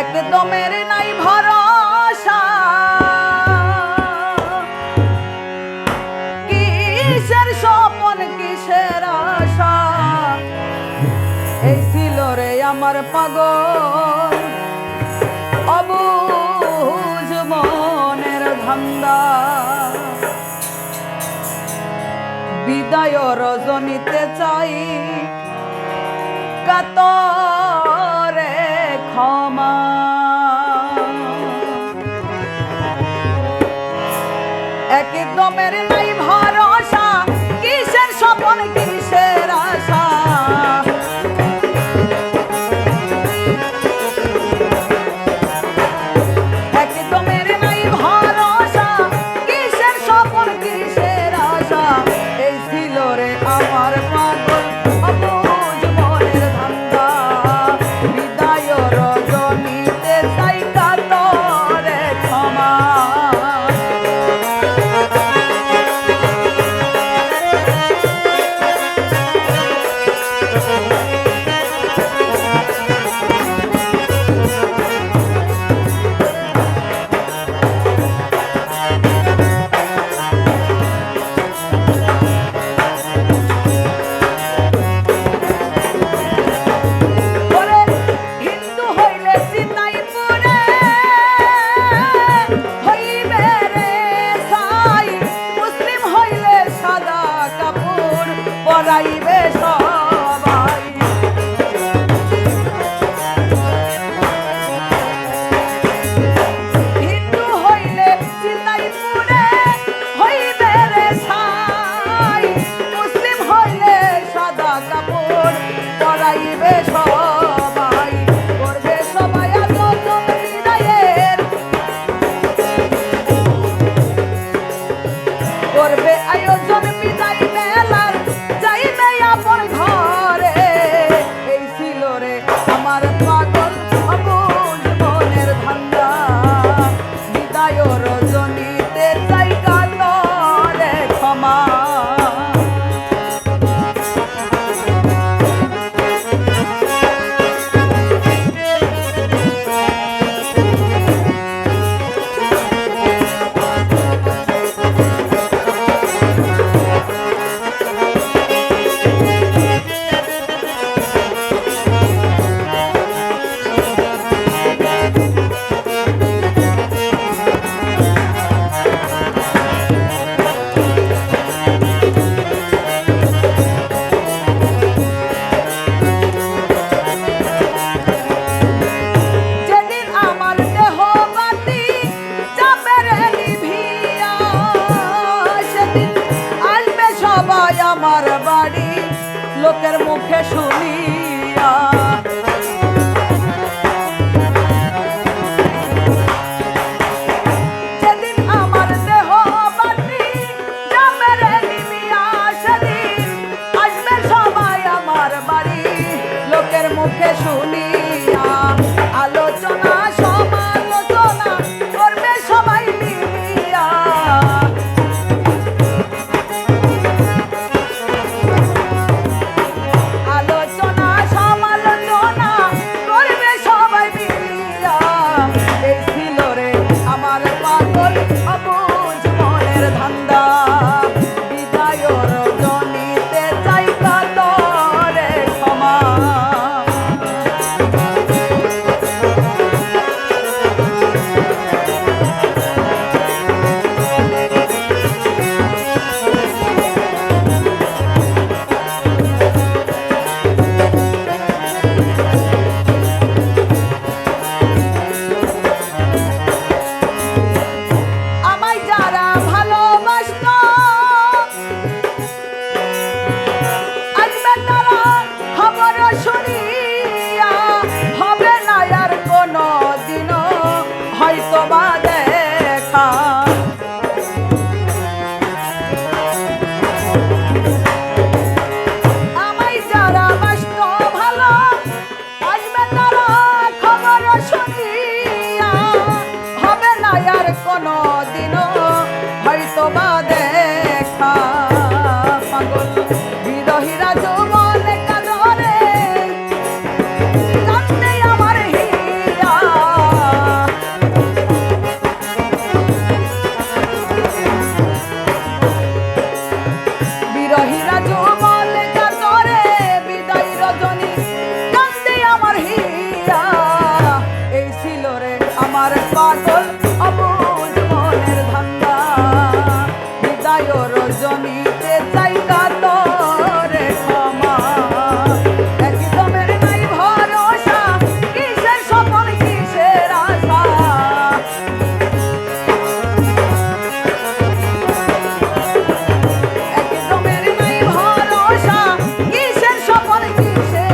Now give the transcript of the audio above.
একদমের নাই ভরসা, কিসের স্বপন কিসের আশা, এই ছিল রে আমার পাগল অবুঝ মনের ধান্দা। বিদায় রজনীতে চাই কাতরে ক্ষমা, একদমের নাই ভরসা, কিসের স্বপন কিসের আশা, একদমের নাই ভরসা, কিসের স্বপন কিসের আশা, এই ছিল রে আমার পাগল অবুঝ মনের ধান্দা। বিদায় রজনীতে চাই কাতরে ক্ষমা। পরাইবে সবাই, হিন্দু হইলে চিতাইপুরে হইবে রে ছাই, মুসলিম হইলে সাদা কাপড় পরাইবে সবাই, করবে সবাই আয়োজন বিদায়ের, করবে আয়োজন বিদায় মেলার, যাইবে আপন ঘরে, এই ছিল রে আমার পাগল অবুঝ মনের ধান্দা। বিদায় রজনীতে চাই কাতরে ক্ষমা। আমার বাড়ি লোকের মুখে শুনিয়া, যেদিন আমার দেহ বাটি যাবে রে নিমিয়া, সেদিন আসবে সবাই আমার বাড়ি লোকের মুখে শুনিয়া, আলোচনা সমালোচনা করবে সবাই মিলিয়া, আলোচনা সমালোচনা সে